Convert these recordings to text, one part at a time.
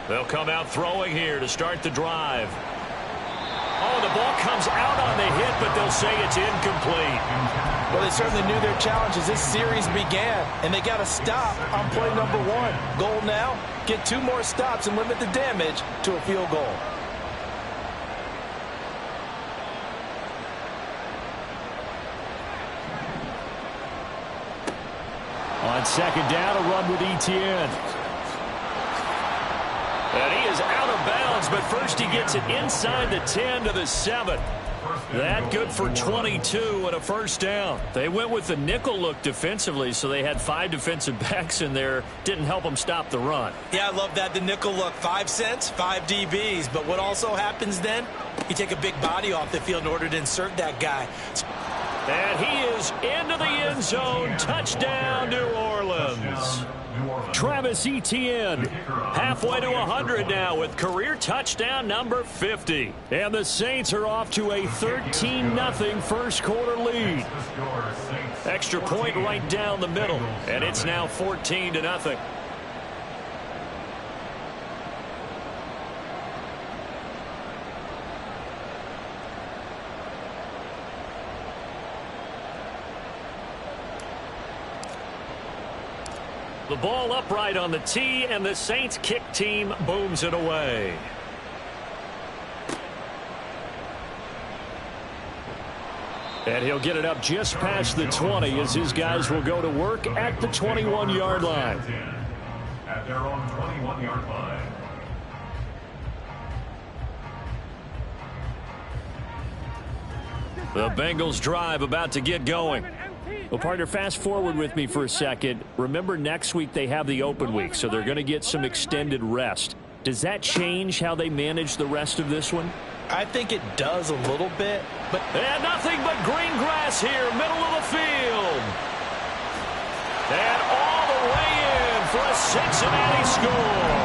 They'll come out throwing here to start the drive. Oh, the ball comes out on the hit, but they'll say it's incomplete. Well, they certainly knew their challenge as this series began, and they got to stop on play number 1. Goal now, get 2 more stops and limit the damage to a field goal. On second down, a run with Etienne. And he is out of bounds, but first he gets it inside the 10 to the 7. That good for 22 and a first down. They went with the nickel look defensively, so they had 5 defensive backs in there. Didn't help them stop the run. Yeah, I love that, the nickel look. 5 cents, 5 DBs. But what also happens then? You take a big body off the field in order to insert that guy. And he is into the end zone. Touchdown, New Orleans. Travis Etienne halfway to 100 now with career touchdown number 50. And the Saints are off to a 13-0 first quarter lead. Extra point right down the middle, and it's now 14-0. The ball upright on the tee, and the Saints kick team booms it away. And he'll get it up just past the 20 as his guys will go to work at the 21-yard line. At their own 21-yard line. The Bengals drive about to get going. Well, partner, fast forward with me for a second. Remember, next week they have the open week, so they're going to get some extended rest. Does that change how they manage the rest of this one? I think it does a little bit, but... And nothing but green grass here, middle of the field. And all the way in for a Cincinnati score.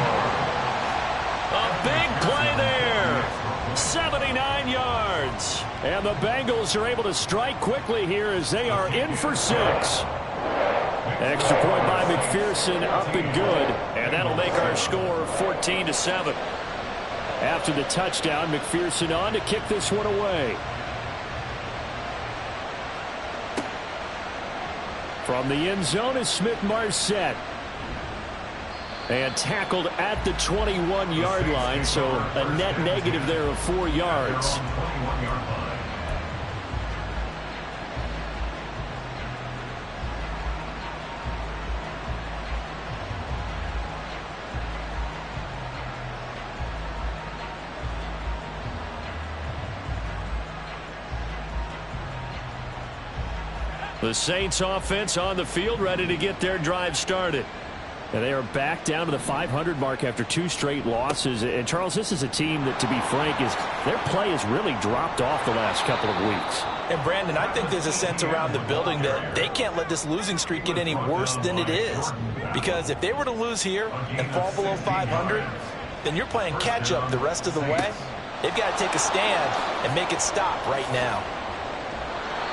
A big play there. 79 yards. And the Bengals are able to strike quickly here as they are in for 6. Extra point by McPherson, up and good. And that'll make our score 14-7. After the touchdown, McPherson on to kick this one away. From the end zone is Smith-Marset. And tackled at the 21-yard line, so a net negative there of 4 yards. The Saints offense on the field, ready to get their drive started. And they are back down to the 500 mark after 2 straight losses. And, Charles, this is a team that, to be frank, their play has really dropped off the last couple of weeks. And, Brandon, I think there's a sense around the building that they can't let this losing streak get any worse than it is. Because if they were to lose here and fall below 500, then you're playing catch-up the rest of the way. They've got to take a stand and make it stop right now.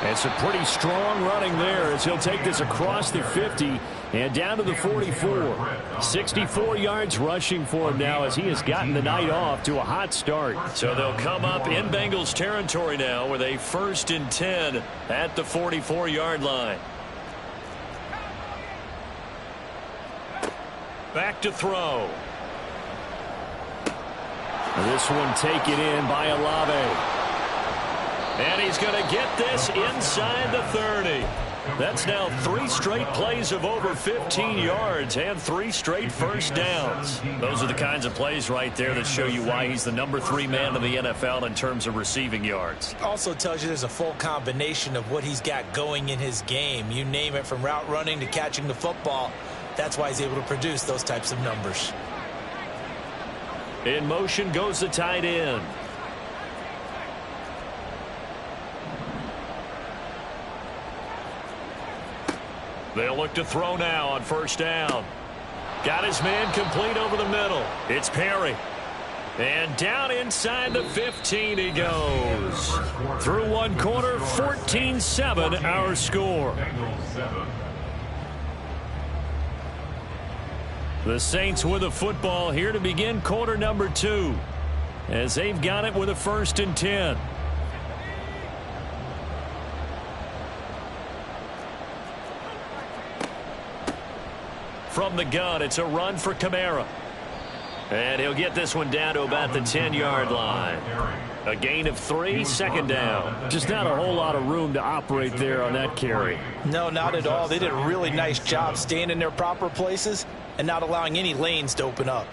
And some pretty strong running there as he'll take this across the 50 and down to the 44. 64 yards rushing for him now as he has gotten the night off to a hot start. So they'll come up in Bengals territory now with a 1st and 10 at the 44-yard line. Back to throw. This one taken in by Olave. And he's going to get this inside the 30. That's now 3 straight plays of over 15 yards and 3 straight first downs. Those are the kinds of plays right there that show you why he's the number 3 man in the NFL in terms of receiving yards. Also tells you there's a full combination of what he's got going in his game. You name it, from route running to catching the football. That's why he's able to produce those types of numbers. In motion goes the tight end. They'll look to throw now on 1st down. Got his man complete over the middle. It's Perry. And down inside the 15 he goes. Through 1 quarter, 14-7 our score. The Saints with the football here to begin quarter number 2, as they've got it with a 1st and 10. From the gun, it's a run for Kamara. And he'll get this one down to about the 10-yard line. A gain of 3, 2nd down. Just not a whole lot of room to operate there on that carry. No, not at all. They did a really nice job staying in their proper places and not allowing any lanes to open up.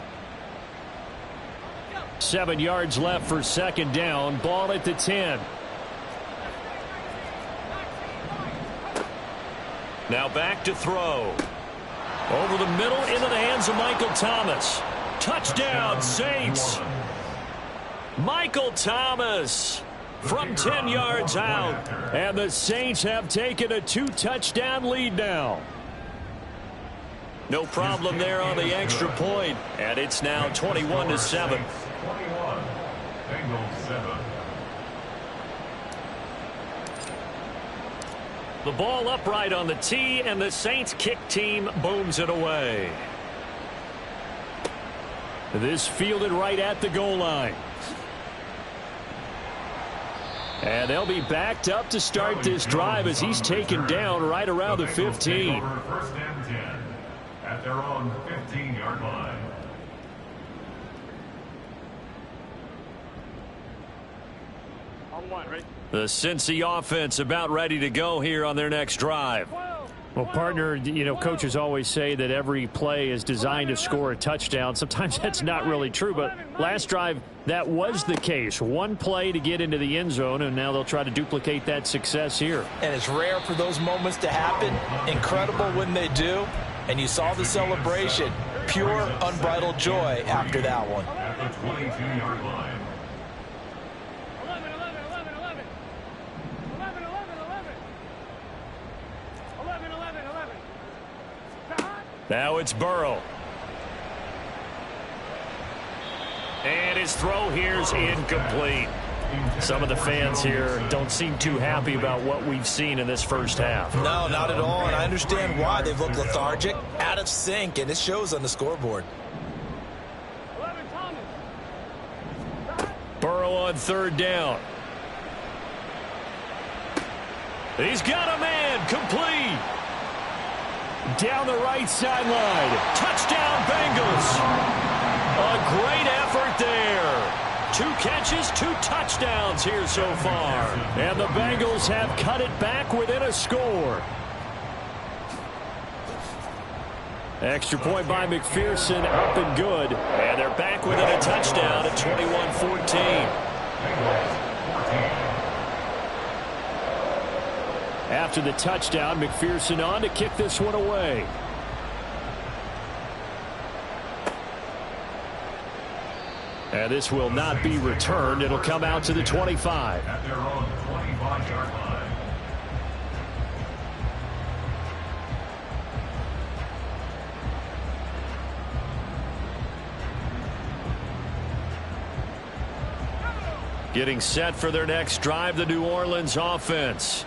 7 yards left for 2nd down. Ball at the 10. Now back to throw. Over the middle into the hands of Michael Thomas. Touchdown, Saints. Michael Thomas from 10 yards out. And the Saints have taken a 2-touchdown lead now. No problem there on the extra point. And it's now 21-7. 21. Bengals 7. The ball upright on the tee, and the Saints kick team booms it away. This fielded right at the goal line. And they'll be backed up to start this drive as he's taken down right around the 15. 1st and 10 at their own 15-yard line. The Cincy offense about ready to go here on their next drive. Well, partner, you know, coaches always say that every play is designed to score a touchdown. Sometimes that's not really true, but last drive, that was the case. One play to get into the end zone, and now they'll try to duplicate that success here. And it's rare for those moments to happen. Incredible when they do. And you saw the celebration. Pure, unbridled joy after that one. At the 22-yard line. Now it's Burrow. And his throw here's incomplete. Some of the fans here don't seem too happy about what we've seen in this first half. No, not at all, and I understand why. They've looked lethargic, out of sync, and it shows on the scoreboard. Burrow on 3rd down. He's got a man, complete. Down the right sideline. Touchdown, Bengals. A great effort there. 2 catches, 2 touchdowns here so far. And the Bengals have cut it back within a score. Extra point by McPherson, up and good. And they're back within a touchdown at 21-14. After the touchdown, McPherson on to kick this one away. And this will not be returned. It'll come out to the 25. At their own 25-yard line. Getting set for their next drive, the New Orleans offense.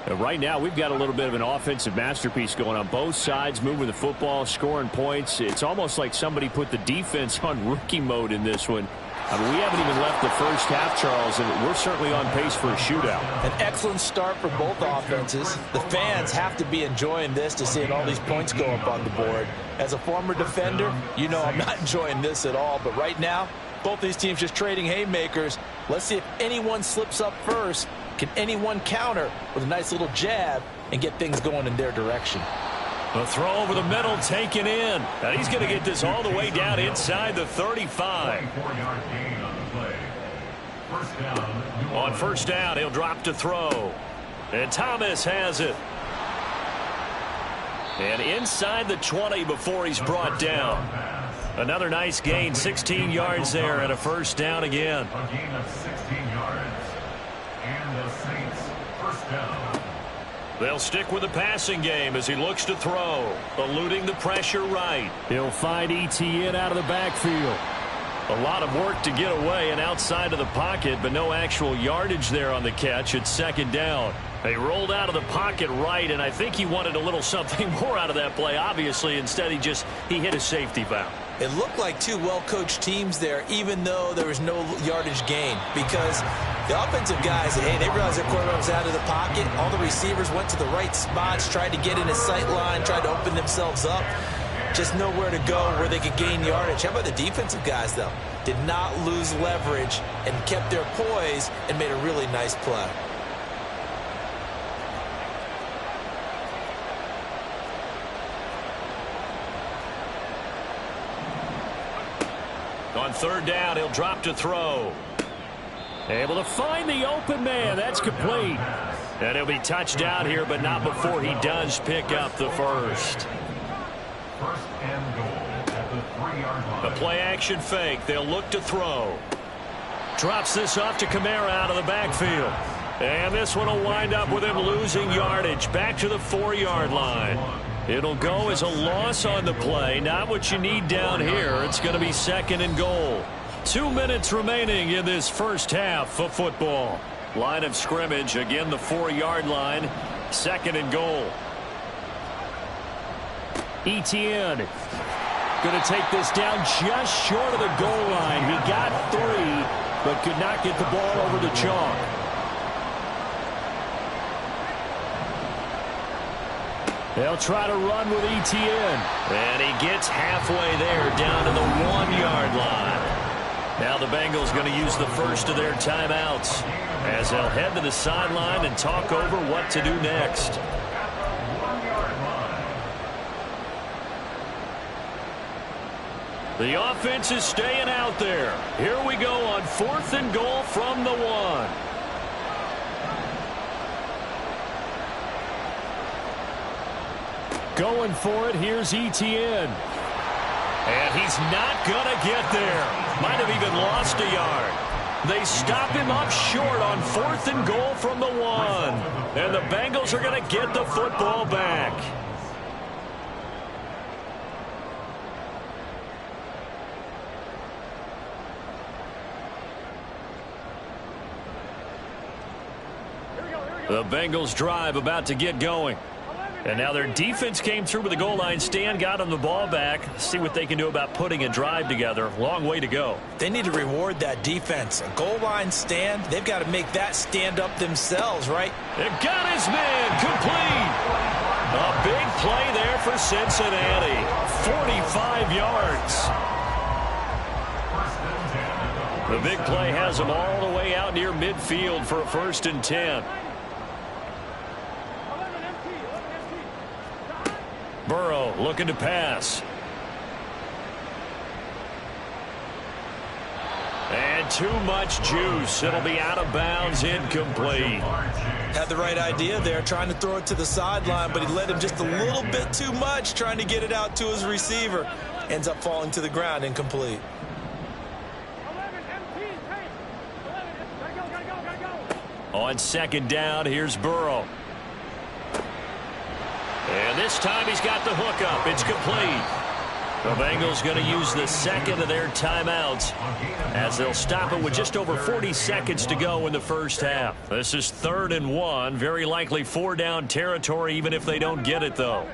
Right now, we've got a little bit of an offensive masterpiece going on both sides, moving the football, scoring points. It's almost like somebody put the defense on rookie mode in this one. I mean, we haven't even left the first half, Charles, and we're certainly on pace for a shootout. An excellent start for both offenses. The fans have to be enjoying this to seeing all these points go up on the board. As a former defender, you know I'm not enjoying this at all. But right now, both these teams just trading haymakers. Let's see if anyone slips up first. Can anyone counter with a nice little jab and get things going in their direction? The throw over the middle taken in. And he's going to get this all the way down inside the 35. 24-yard gain on the play. First down. On 1st down, he'll drop to throw. And Thomas has it. And inside the 20 before he's brought down. Another nice gain, 16 yards there, and a 1st down again. A gain of 16 yards. And the Saints, 1st down. They'll stick with the passing game as he looks to throw, eluding the pressure right. He'll find ETN out of the backfield. A lot of work to get away and outside of the pocket, but no actual yardage there on the catch. It's second down. They rolled out of the pocket right, and I think he wanted a little something more out of that play, obviously. Instead, he hit a safety foul. It looked like two well-coached teams there, even though there was no yardage gain, because the offensive guys, hey, they realized their quarterback was out of the pocket. All the receivers went to the right spots, tried to get in his sight line, tried to open themselves up. Just nowhere to go where they could gain yardage. How about the defensive guys, though? Did not lose leverage and kept their poise and made a really nice play. On third down, he'll drop to throw. Able to find the open man. That's complete. And he'll be touched down here, but not before he does pick up the first. First and goal at the 3-yard line. A play-action fake. They'll look to throw. Drops this off to Kamara out of the backfield. And this one will wind up with him losing yardage. Back to the 4-yard line. It'll go as a loss on the play. Not what you need down here. It's going to be second and goal. 2 minutes remaining in this first half of football. Line of scrimmage. Again, the 4-yard line. Second and goal. Etienne going to take this down just short of the goal line. He got 3, but could not get the ball over the chalk. They'll try to run with Etienne. And he gets halfway there, down to the 1-yard line. Now the Bengals going to use the first of their timeouts as they'll head to the sideline and talk over what to do next. The offense is staying out there. Here we go on 4th and goal from the 1. Going for it, here's Etienne. And he's not going to get there. Might have even lost a yard. They stop him up short on 4th and goal from the 1. And the Bengals are going to get the football back. The Bengals drive about to get going. And now their defense came through with the goal line stand, got them the ball back. See what they can do about putting a drive together. Long way to go. They need to reward that defense. A goal line stand, they've got to make that stand up themselves, right? It got his man complete. A big play there for Cincinnati. 45 yards. The big play has them all the way out near midfield for a 1st and 10. Burrow looking to pass. And too much juice. It'll be out of bounds, incomplete. Had the right idea there, trying to throw it to the sideline, but he led him just a little bit too much, trying to get it out to his receiver. Ends up falling to the ground, incomplete. On second down, here's Burrow. And this time he's got the hook up. It's complete. The Bengals going to use the second of their timeouts as they'll stop it with just over 40 seconds to go in the first half. This is 3rd and 1. Very likely 4-down territory even if they don't get it, though.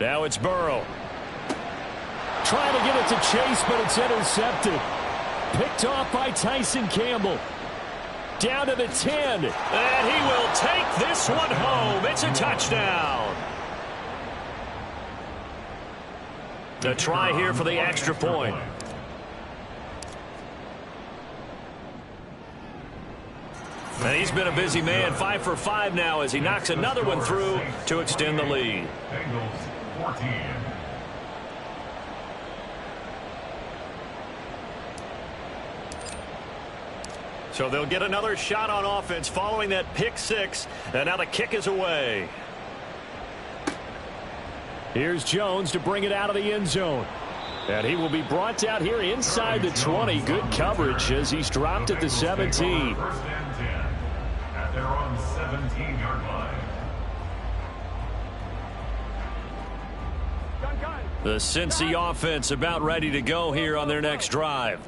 Now it's Burrow. Trying to get it to Chase, but it's intercepted. Picked off by Tyson Campbell. Down to the 10. And he will take this one home. It's a touchdown. A try here for the extra point. And he's been a busy man. 5 for 5 now as he knocks another one through to extend the lead. Bengals 14. So they'll get another shot on offense following that pick 6. And now the kick is away. Here's Jones to bring it out of the end zone. And he will be brought out here inside the 20. Good coverage as he's dropped at the 17. 1st and 10 at their own 17-yard line. The Cincy offense about ready to go here on their next drive.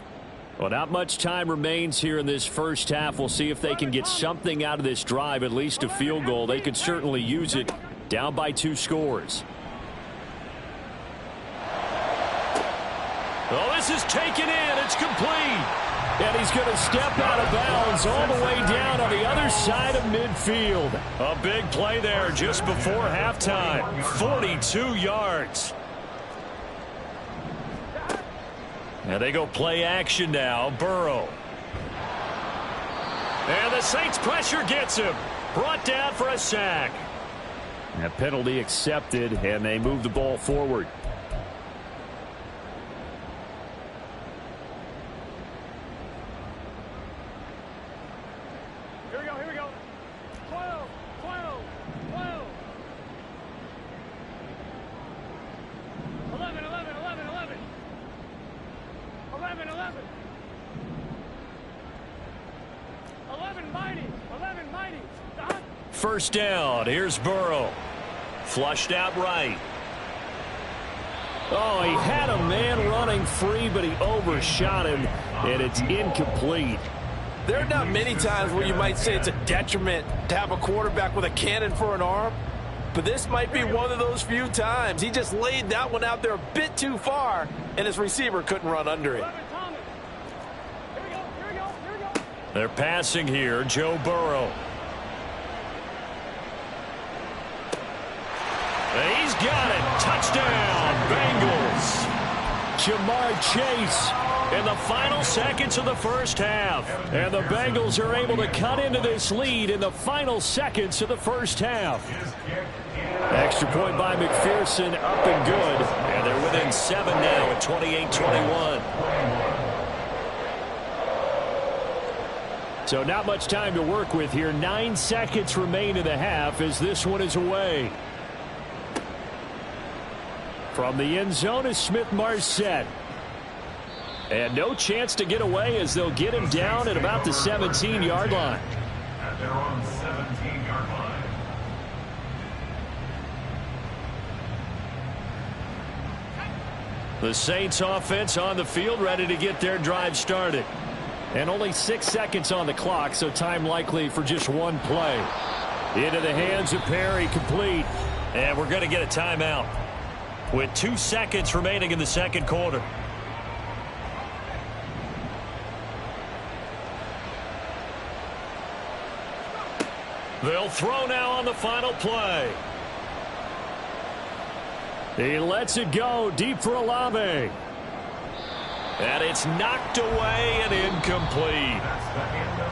Well, not much time remains here in this first half. We'll see if they can get something out of this drive, at least a field goal. They could certainly use it, down by 2 scores. Oh, this is taken in. It's complete. And he's going to step out of bounds all the way down on the other side of midfield. A big play there just before halftime. 42 yards. And they go play action now. Burrow. And the Saints pressure gets him. Brought down for a sack. A penalty accepted, and they move the ball forward. Here we go. 12, 12, 12. 11, 11, 11, 11. 11, 11. 11 mighty. 11 mighty. First down. Here's Burrow. Flushed out right. Oh, he had a man running free, but he overshot him, and it's incomplete. There are not many times where you might say it's a detriment to have a quarterback with a cannon for an arm, but this might be one of those few times. He just laid that one out there a bit too far, and his receiver couldn't run under it. Here we go. They're passing here. Joe Burrow. And he's got it. Touchdown, Bengals. Jamar Chase In the final seconds of the first half. And the Bengals are able to cut into this lead in the final seconds of the first half. Extra point by McPherson, up and good. And they're within 7 now at 28-21. So not much time to work with here. 9 seconds remain in the half as this one is away. From the end zone is Smith-Marset. And no chance to get away as they'll get him down at about the 17-yard line. At their own 17-yard line. The Saints offense on the field, ready to get their drive started. And only 6 seconds on the clock, so time likely for just one play. Into the hands of Perry, complete. And we're going to get a timeout with 2 seconds remaining in the second quarter. They'll throw now on the final play. He lets it go deep for Olave. And it's knocked away and incomplete.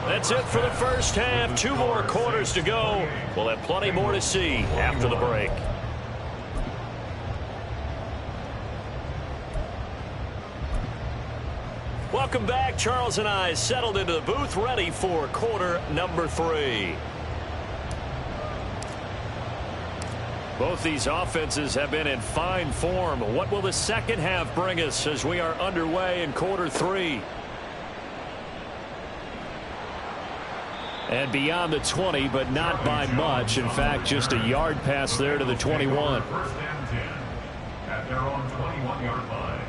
That's it for the first half. 2 more quarters to go. We'll have plenty more to see after the break. Welcome back. Charles and I settled into the booth, ready for quarter number 3. Both these offenses have been in fine form. What will the second half bring us as we are underway in quarter 3? And beyond the 20, but not by much. In fact, just a yard pass there to the 21. First and 10 at their own 21-yard line.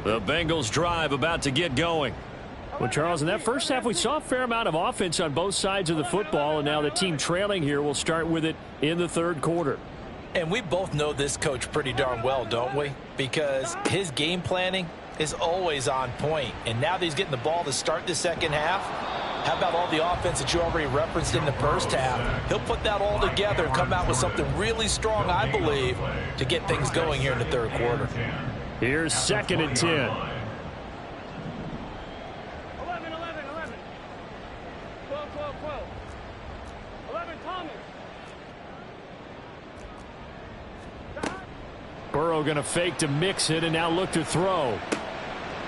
The Bengals drive about to get going. Well, Charles, in that first half, we saw a fair amount of offense on both sides of the football, and now the team trailing here will start with it in the third quarter. And we both know this coach pretty darn well, don't we? Because his game planning is always on point. And now that he's getting the ball to start the second half, how about all the offense that you already referenced in the first half? He'll put that all together and come out with something really strong, I believe, to get things going here in the third quarter. Here's 2nd and 10. 11, 11, 11. 12, 12, 12. 11, Thomas. Burrow going to fake to mix it and now look to throw.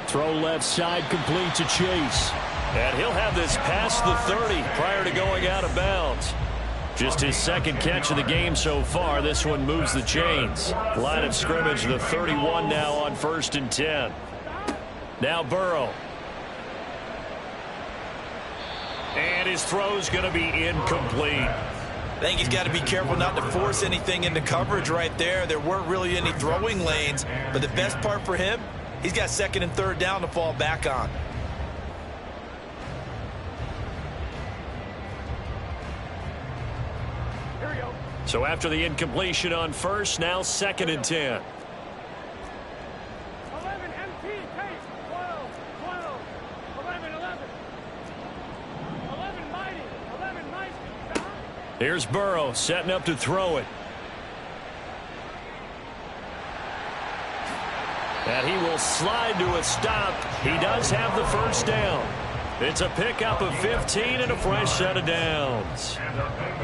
Throw left side, complete to Chase. And he'll have this past the 30 prior to going out of bounds. Just his second catch of the game so far. This one moves the chains. Line of scrimmage, the 31 now on 1st and 10. Now Burrow. And his throw's going to be incomplete. think he's got to be careful not to force anything into coverage right there. There weren't really any throwing lanes, but the best part for him, he's got second and third down to fall back on. Here we go. So after the incompletion on first, now 2nd and 10. 11 MT, tape. 12, 12, 11, 11. 11 mighty, 11 mighty. Down. Here's Burrow setting up to throw it. And he will slide to a stop. He does have the first down. It's a pickup of 15 and a fresh set of downs.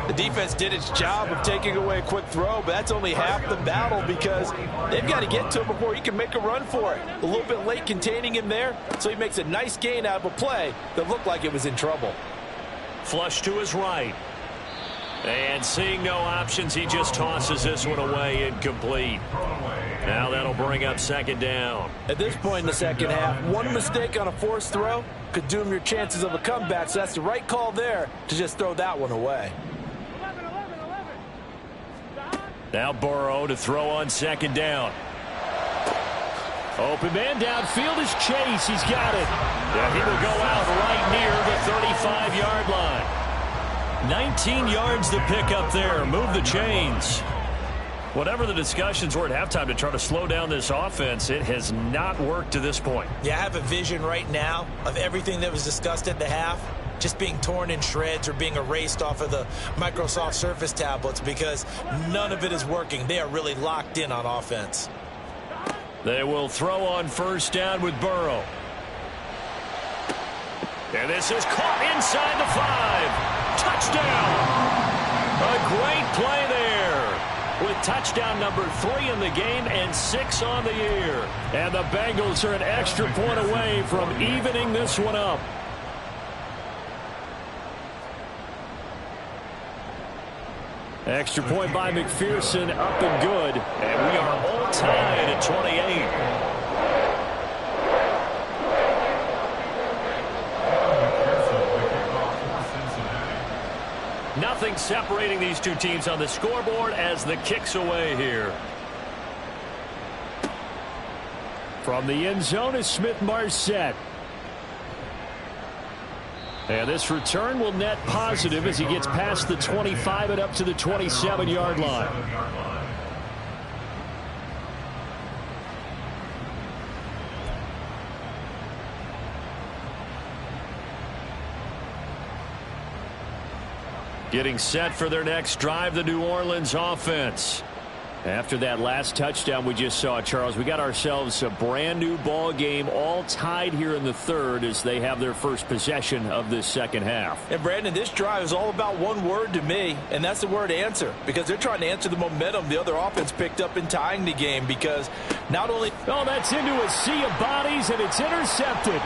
The defense did its job of taking away a quick throw, but that's only half the battle because they've got to get to him before he can make a run for it. A little bit late containing him there, so he makes a nice gain out of a play that looked like it was in trouble. Flush to his right. And seeing no options, he just tosses this one away, incomplete. Now that'll bring up 2nd down. At this point in the second half, one mistake on a forced throw could doom your chances of a comeback, so that's the right call there to just throw that one away. 11, 11, 11. Down. Now Burrow to throw on 2nd down. Open man downfield is Chase. He's got it. Yeah, he will go out right near the 35-yard line. 19 yards to pick up there. Move the chains. Whatever the discussions were at halftime to try to slow down this offense, it has not worked to this point. Yeah, I have a vision right now of everything that was discussed at the half just being torn in shreds or being erased off of the Microsoft Surface tablets because none of it is working. They are really locked in on offense. They will throw on first down with Burrow. And this is caught inside the 5. Touchdown! A great play there with touchdown number 3 in the game and 6 on the year. And the Bengals are an extra point away from evening this one up. Extra point by McPherson, up and good. And we are all tied at 28. Nothing separating these two teams on the scoreboard as the kick's away here. From the end zone is Smith-Marset. And this return will net positive as he gets past the 25 and up to the 27-yard line. Getting set for their next drive, the New Orleans offense. After that last touchdown we just saw, Charles, we got ourselves a brand new ball game, all tied here in the third as they have their first possession of this second half. And Brandon, this drive is all about one word to me, and that's the word answer, because they're trying to answer the momentum the other offense picked up in tying the game, because not only... Oh, that's into a sea of bodies, and it's intercepted.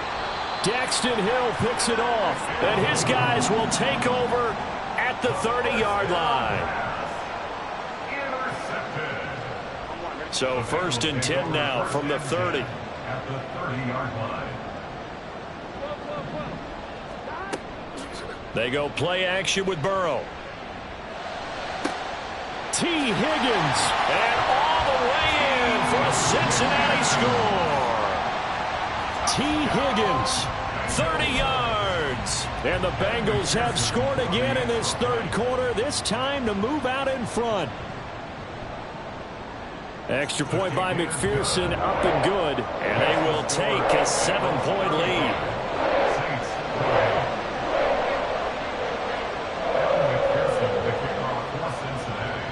Daxton Hill picks it off, and his guys will take over at the 30-yard line. So 1st and 10 now from the 30. At the 30-yard line. They go play action with Burrow. T. Higgins. And all the way in for a Cincinnati score. T. Higgins. 30 yards. And the Bengals have scored again in this third quarter, this time to move out in front. Extra point by McPherson, up and good. And they will take a 7-point lead.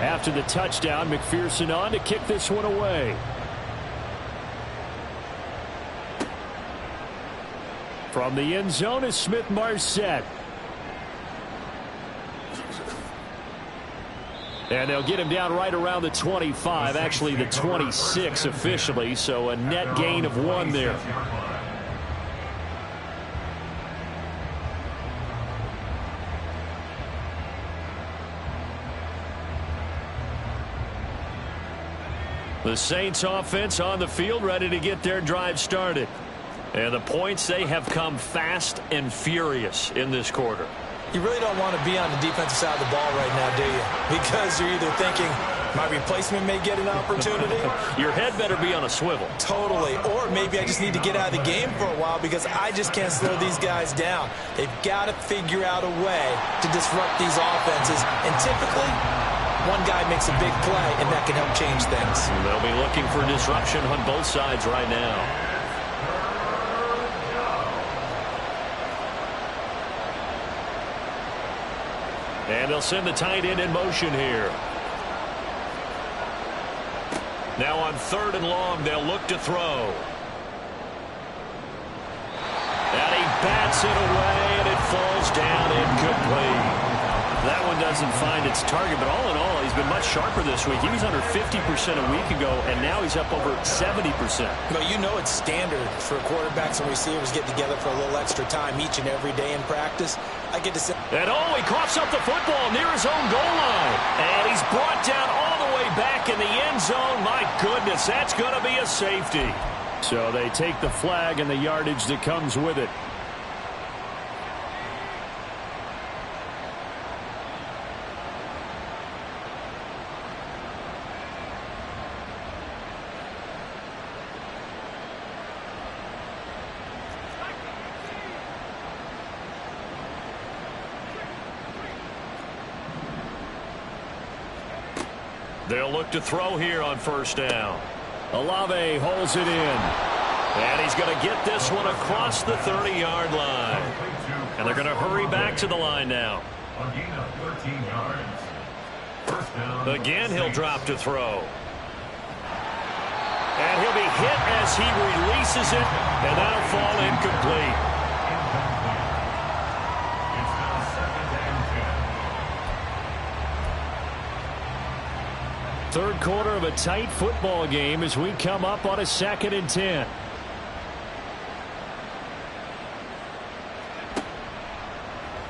After the touchdown, McPherson on to kick this one away. From the end zone is Smith-Marset. And they'll get him down right around the 25, actually the 26 officially, so a net gain of 1 there. The Saints offense on the field, ready to get their drive started. And the points, they have come fast and furious in this quarter. You really don't want to be on the defensive side of the ball right now, do you? Because you're either thinking, my replacement may get an opportunity. Your head better be on a swivel. Totally. Or maybe I just need to get out of the game for a while because I just can't slow these guys down. They've got to figure out a way to disrupt these offenses. And typically, one guy makes a big play, and that can help change things. They'll be looking for disruption on both sides right now. And they'll send the tight end in motion here. Now on 3rd and long, they'll look to throw. And he bats it away, and it falls down incomplete. That one doesn't find its target, but all in all, he's been much sharper this week. He was under 50% a week ago, and now he's up over 70%. Well, you know it's standard for quarterbacks and receivers get together for a little extra time each and every day in practice. I get to say. And he coughs up the football near his own goal line. And he's brought down all the way back in the end zone. My goodness, that's going to be a safety. So they take the flag and the yardage that comes with it. They'll look to throw here on 1st down. Olave holds it in. And he's going to get this one across the 30-yard line. And they're going to hurry back to the line now. A gain of 13 yards. 1st down. Again, he'll drop to throw. And he'll be hit as he releases it. And that'll fall incomplete. It's now 2nd and 10. Third quarter of a tight football game as we come up on a 2nd and 10.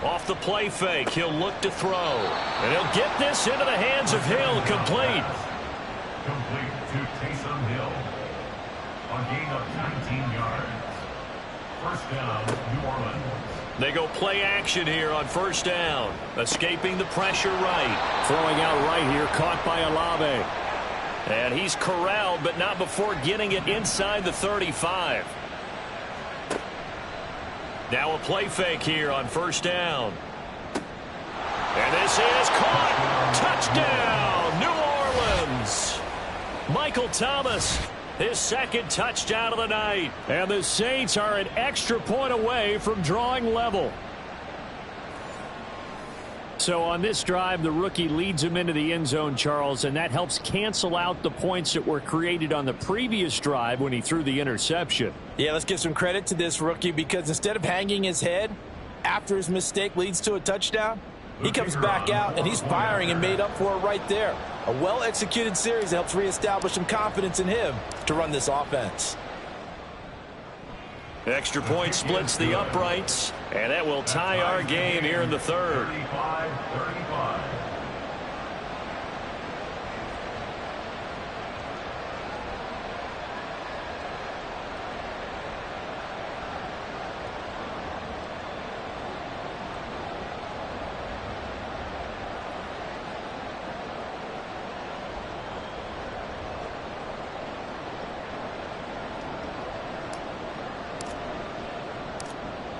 Off the play fake, he'll look to throw. And he'll get this into the hands of Hill, complete. Complete to Taysom Hill. A gain of 19 yards. 1st down, New Orleans. They go play action here on 1st down. Escaping the pressure right. Throwing out right here, caught by Olave. And he's corralled, but not before getting it inside the 35. Now a play fake here on 1st down. And this is caught. Touchdown, New Orleans. Michael Thomas, his 2nd touchdown of the night. And the Saints are an extra point away from drawing level. So on this drive, the rookie leads him into the end zone, Charles, and that helps cancel out the points that were created on the previous drive when he threw the interception. Yeah, let's give some credit to this rookie because instead of hanging his head after his mistake leads to a touchdown, he comes back out and he's firing and made up for it right there. A well-executed series helps reestablish some confidence in him to run this offense. Extra point splits the uprights, and that will tie our game here in the 3rd. 35-35.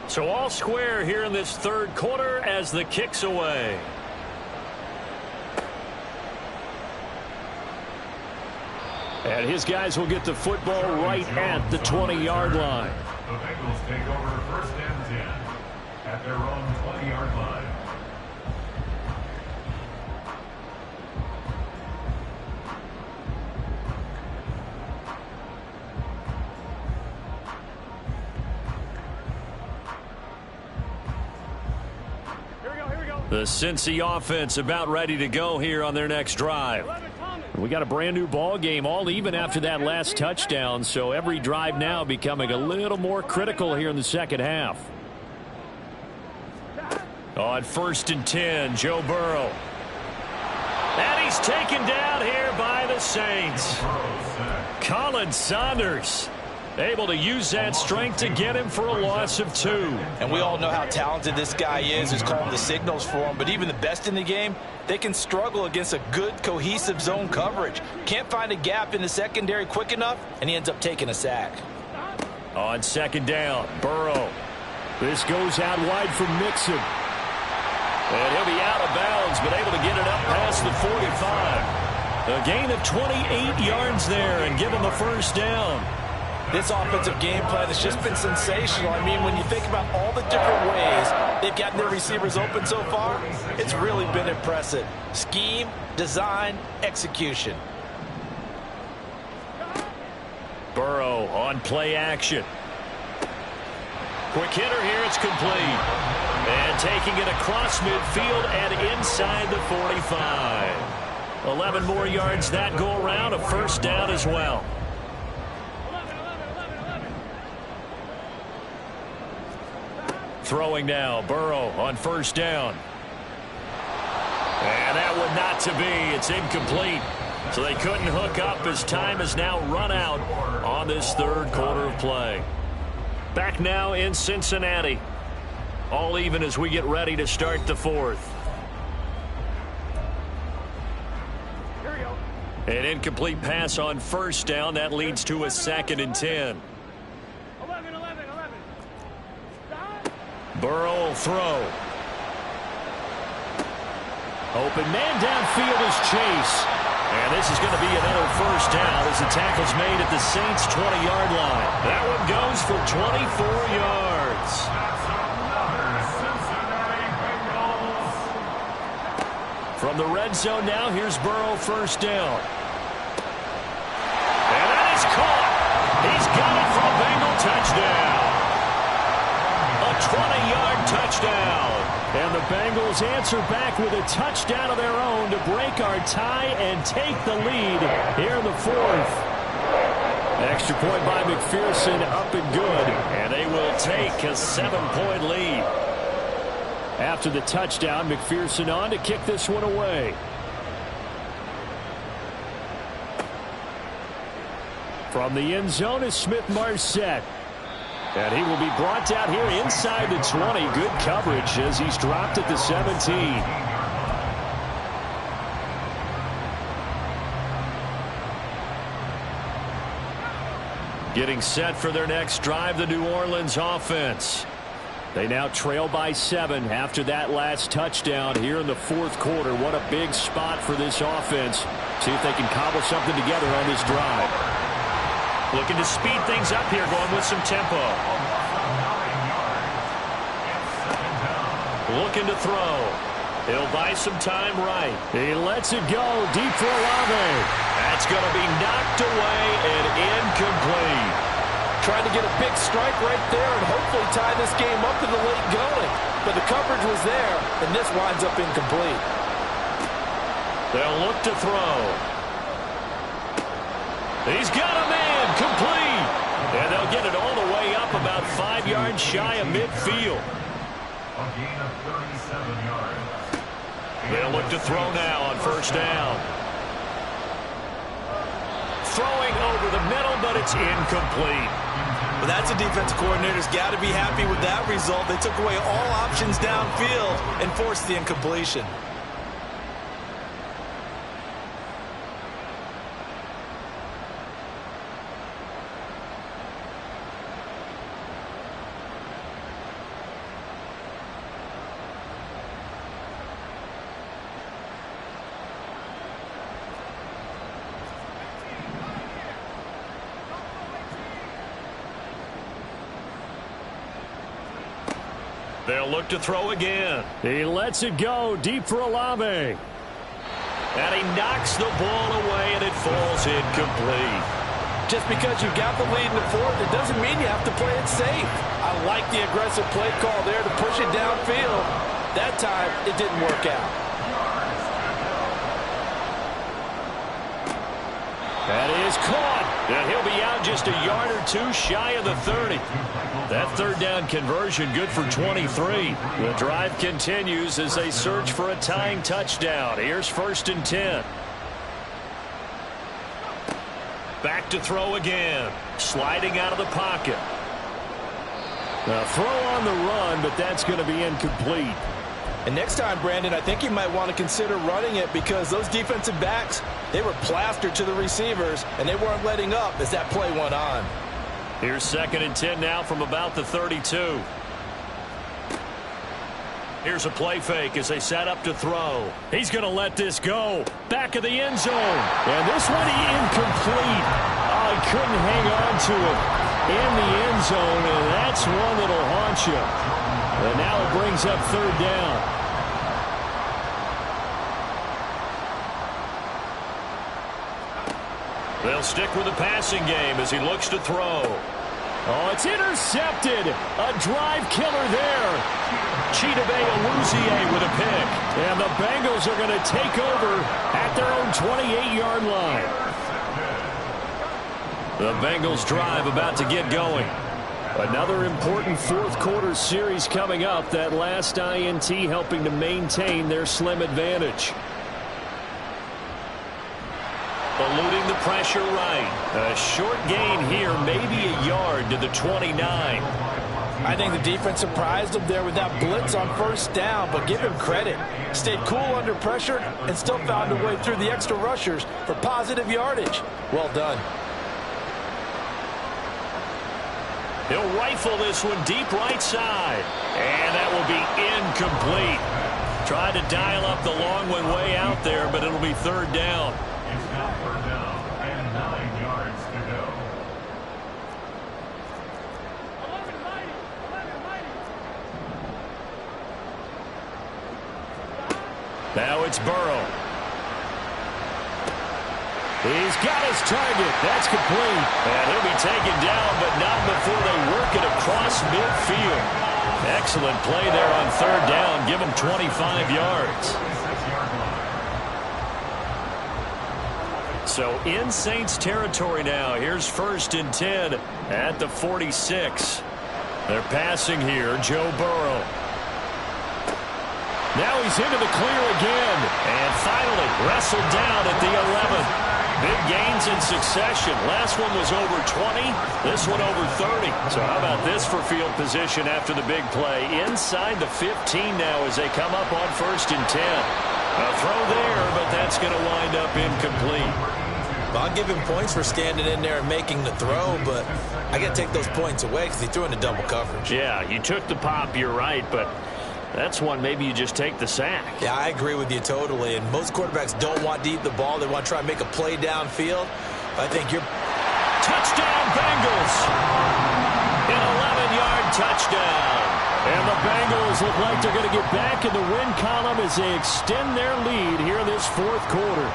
So all square here in this 3rd quarter as the kick's away. And his guys will get the football right at the 20-yard line. The Bengals take over 1st and 10 at their own 20-yard line. The Cincy offense about ready to go here on their next drive. We got a brand new ball game, all even after that last touchdown, so every drive now becoming a little more critical here in the 2nd half. On 1st and 10, Joe Burrow. And he's taken down here by the Saints. Colin Saunders. Able to use that strength to get him for a loss of 2. And we all know how talented this guy is, who's calling the signals for him. But even the best in the game, they can struggle against a good, cohesive zone coverage. Can't find a gap in the secondary quick enough, and he ends up taking a sack. On 2nd down, Burrow. This goes out wide for Mixon. And he'll be out of bounds, but able to get it up past the 45. A gain of 28 yards there and give him the 1st down. This offensive game plan has just been sensational. I mean, when you think about all the different ways they've gotten their receivers open so far, it's really been impressive. Scheme, design, execution. Burrow on play action. Quick hitter here, it's complete. And taking it across midfield and inside the 45. 11 more yards that go around, a 1st down as well. Throwing now, Burrow on 1st down. And that one not to be. It's incomplete. So they couldn't hook up as time has now run out on this 3rd quarter of play. Back now in Cincinnati. All even as we get ready to start the 4th. An incomplete pass on 1st down. That leads to a 2nd and 10. Burrow will throw. Open man downfield is Chase. And this is going to be another 1st down as the tackle's made at the Saints' 20-yard line. That one goes for 24 yards. From the red zone now, here's Burrow 1st down. And that is caught. He's got it for a Bengal touchdown. A 20-yard touchdown. And the Bengals answer back with a touchdown of their own to break our tie and take the lead here in the 4th. Extra point by McPherson, up and good. And they will take a 7-point lead. After the touchdown, McPherson on to kick this one away. From the end zone is Smith-Marset. And he will be brought down here inside the 20. Good coverage as he's dropped at the 17. Getting set for their next drive, the New Orleans offense. They now trail by 7 after that last touchdown here in the 4th quarter. What a big spot for this offense. See if they can cobble something together on this drive. Looking to speed things up here, going with some tempo. Looking to throw. He'll buy some time right. He lets it go deep for Olave. That's going to be knocked away and incomplete. Trying to get a big strike right there and hopefully tie this game up in the late going. But the coverage was there, and this winds up incomplete. They'll look to throw. He's got a man, complete. And they'll get it all the way up about 5 yards shy of midfield. A gain of 37 yards. They'll look to throw now on 1st down. Throwing over the middle, but it's incomplete. Well, that's a defensive coordinator's got to be happy with that result. They took away all options downfield and forced the incompletion. They'll look to throw again. He lets it go deep for Olave. And he knocks the ball away, and it falls incomplete. Just because you've got the lead in the 4th, it doesn't mean you have to play it safe. I like the aggressive play call there to push it downfield. That time, it didn't work out. That is caught. And he'll be out just a yard or 2 shy of the 30. That 3rd down conversion good for 23. The drive continues as they search for a tying touchdown. Here's 1st and 10. Back to throw again. Sliding out of the pocket. A throw on the run, but that's going to be incomplete. And next time, Brandon, I think you might want to consider running it because those defensive backs, they were plastered to the receivers, and they weren't letting up as that play went on. Here's 2nd and 10 now from about the 32. Here's a play fake as they set up to throw. He's going to let this go. Back of the end zone. And this one incomplete. Oh, he couldn't hang on to it in the end zone, and that's one that'll haunt you. And now it brings up 3rd down. They'll stick with the passing game as he looks to throw. Oh, it's intercepted. A drive killer there. Chidobe Awuzie with a pick. And the Bengals are going to take over at their own 28-yard line. The Bengals drive about to get going. Another important 4th quarter series coming up. That last INT helping to maintain their slim advantage. Eluding the pressure right. A short gain here, maybe a yard to the 29. I think the defense surprised him there with that blitz on 1st down, but give him credit. Stayed cool under pressure and still found a way through the extra rushers for positive yardage. Well done. He'll rifle this one deep right side. And that will be incomplete. Tried to dial up the long one way out there, but it'll be 3rd down. It's now 3rd down and 9 yards to go. 11 mighty. 11 mighty. Now it's Burrow. He's got his target. That's complete. And he'll be taken down, but not before they work it across midfield. Excellent play there on 3rd down. Give him 25 yards. So in Saints territory now. Here's 1st and 10 at the 46. They're passing here. Joe Burrow. Now he's into the clear again. And finally wrestled down at the 11. Big gains in succession. Last one was over 20. This one over 30. So how about this for field position after the big play? Inside the 15 now as they come up on 1st and 10. A throw there, but that's going to wind up incomplete. Well, I'll give him points for standing in there and making the throw, but I got to take those points away because he threw into double coverage. Yeah, you took the pop, you're right, but that's one maybe you just take the sack. Yeah, I agree with you totally, and most quarterbacks don't want to eat the ball. They want to try and make a play downfield. I think you're... Touchdown, Bengals! An 11-yard touchdown. And the Bengals look like they're going to get back in the win column as they extend their lead here in this 4th quarter.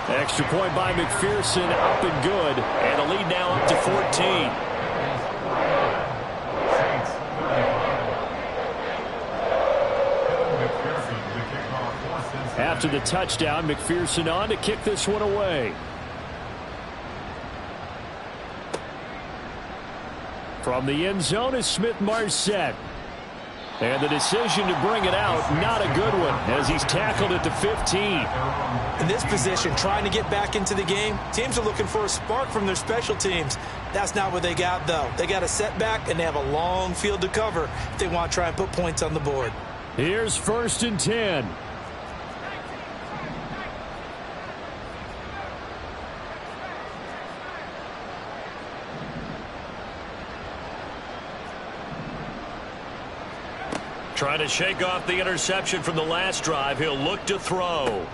Extra point by McPherson, up and good. And the lead now up to 14. After the touchdown, McPherson on to kick this one away. From the end zone is Smith-Marset. And the decision to bring it out, not a good one, as he's tackled at the 15. In this position, trying to get back into the game, teams are looking for a spark from their special teams. That's not what they got, though. They got a setback, and they have a long field to cover if they want to try and put points on the board. Here's 1st and 10. Trying to shake off the interception from the last drive. He'll look to throw.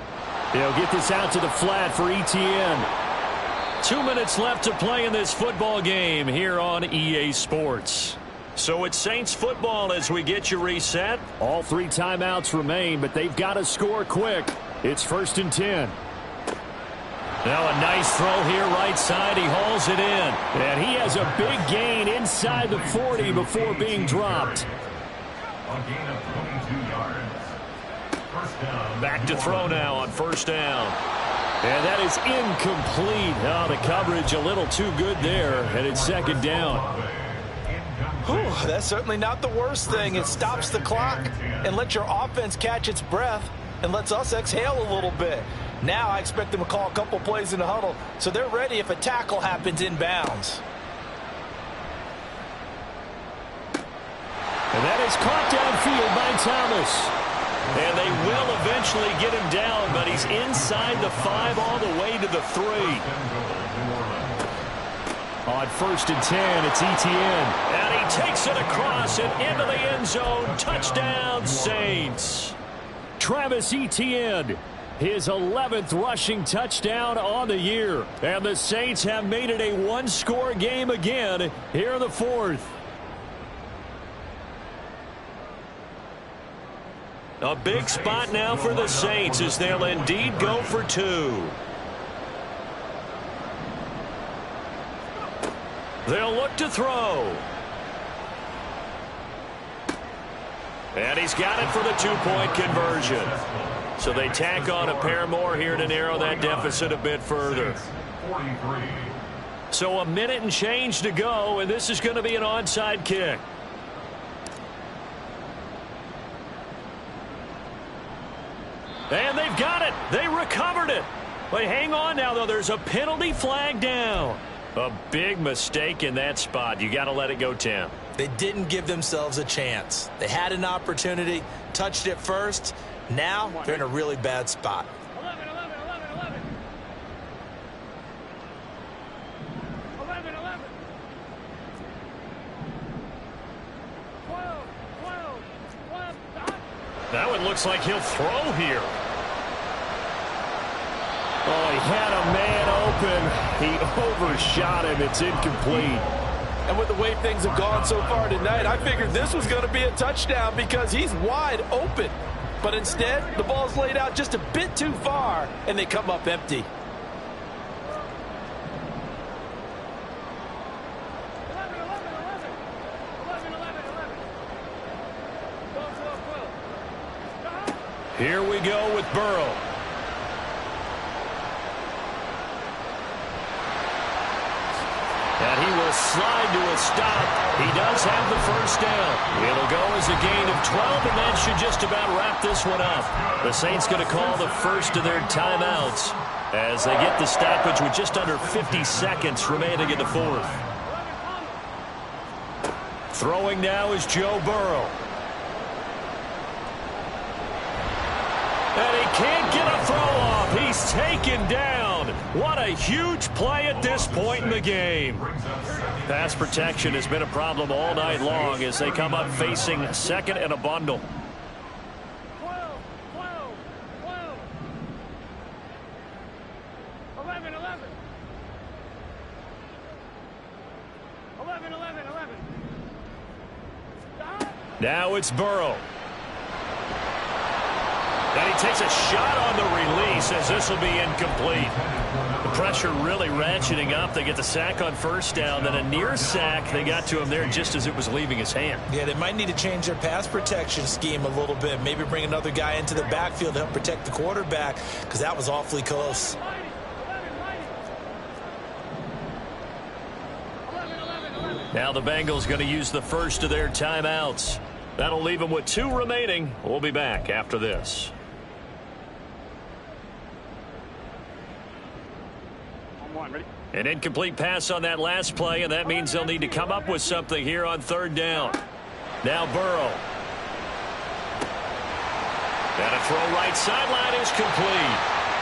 He'll get this out to the flat for ETN. 2 minutes left to play in this football game here on EA Sports. So it's Saints football as we get you reset. All 3 timeouts remain, but they've got to score quick. It's 1st and 10. Now a nice throw here right side. He hauls it in. And he has a big gain inside the 40 before being dropped. A gain of 22 yards. 1st down. Back to throw now on 1st down. And that is incomplete. Oh, the coverage a little too good there. And it's 2nd down. Whew, that's certainly not the worst thing. It stops the clock and lets your offense catch its breath and lets us exhale a little bit. Now I expect them to call a couple plays in the huddle, so they're ready if a tackle happens inbounds. And that is caught downfield by Thomas. And they will eventually get him down, but he's inside the 5 all the way to the 3. On 1st and 10, it's Etienne. And he takes it across and into the end zone. Touchdown, Saints. Travis Etienne, his 11th rushing touchdown on the year. And the Saints have made it a one-score game again here in the 4th. A big spot now for the Saints as they'll indeed go for 2. They'll look to throw. And he's got it for the 2-point conversion. So they tack on a pair more here to narrow that deficit a bit further. So a minute and change to go, and this is going to be an onside kick. And they've got it. They recovered it. But hang on now, though. There's a penalty flag down. A big mistake in that spot. You got to let it go, Tim. They didn't give themselves a chance. They had an opportunity, touched it first. Now they're in a really bad spot. 11, 11, 11, 11. 11, 11. 12, 12, 12. That one looks like he'll throw here. Oh, he had a man open. He overshot him. It's incomplete. And with the way things have gone so far tonight, I figured this was going to be a touchdown because he's wide open. But instead, the ball's laid out just a bit too far, and they come up empty. 11, 11, 11. 11, 11, 11. 12, 12, 12. Here we go with Burrow. And he will slide to a stop. He does have the first down. It'll go as a gain of 12, and that should just about wrap this one up. The Saints going to call the first of their timeouts as they get the stoppage with just under 50 seconds remaining in the 4th. Throwing now is Joe Burrow. And he can't get a throw off. He's taken down. What a huge play at this point in the game. Pass protection has been a problem all night long as they come up facing 2nd and a bundle. 12, 12, 12. 11, 11. 11, 11, 11. Now it's Burrow. And he takes a shot on the release as this will be incomplete. The pressure really ratcheting up. They get the sack on first down, then a near sack. They got to him there just as it was leaving his hand. Yeah, they might need to change their pass protection scheme a little bit. Maybe bring another guy into the backfield to help protect the quarterback because that was awfully close. 11, 11, 11. Now the Bengals going to use the first of their timeouts. That'll leave them with 2 remaining. We'll be back after this. Ready? An incomplete pass on that last play, and that means they'll need to come up with something here on 3rd down. Now Burrow. And a throw right sideline is complete.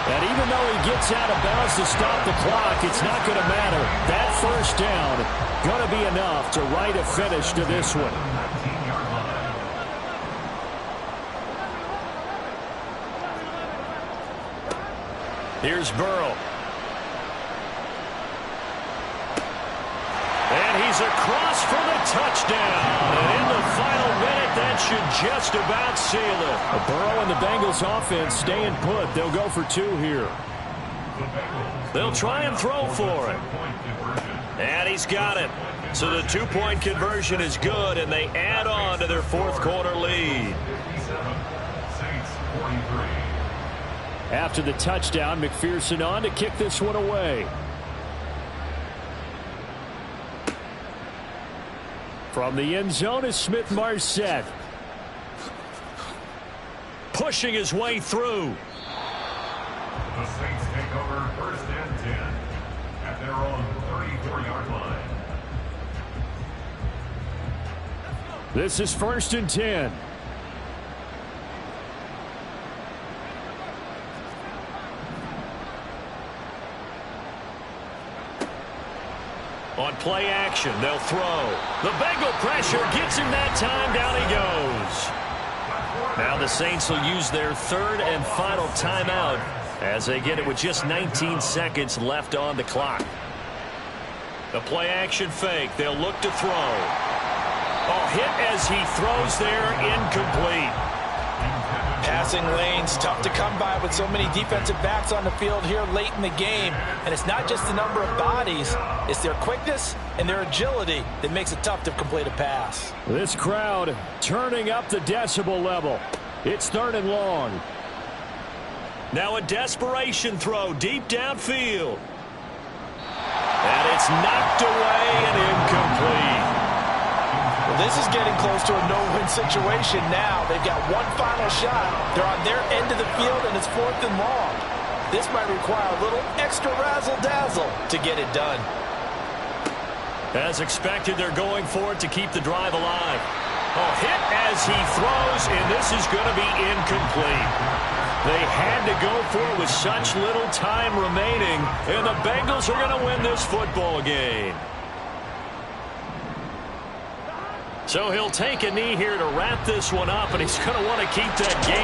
And even though he gets out of bounds to stop the clock, it's not going to matter. That first down going to be enough to write a finish to this one. Here's Burrow. And he's across for the touchdown. And in the final minute, that should just about seal it. Burrow and the Bengals offense staying put. They'll go for 2 here. They'll try and throw for it. And he's got it. So the 2-point conversion is good, and they add on to their 4th quarter lead. After the touchdown, McPherson on to kick this one away. From the end zone is Smith-Marset. Pushing his way through. This is 1st and 10. On play action, they'll throw. The Bengal pressure gets him that time. Down he goes. Now the Saints will use their 3rd and final timeout as they get it with just 19 seconds left on the clock. The play action fake. They'll look to throw. Oh, hit as he throws there, incomplete. Passing lanes, tough to come by with so many defensive backs on the field here late in the game. And it's not just the number of bodies, it's their quickness and their agility that makes it tough to complete a pass. This crowd turning up the decibel level. It's 3rd and long. Now a desperation throw deep downfield. And it's knocked away and incomplete. Well, this is getting close to a no-win situation now. They've got one final shot. They're on their end of the field, and it's 4th and long. This might require a little extra razzle-dazzle to get it done. As expected, they're going for it to keep the drive alive. Oh, hit as he throws, and this is going to be incomplete. They had to go for it with such little time remaining, and the Bengals are going to win this football game. So he'll take a knee here to wrap this one up, and he's going to want to keep that game.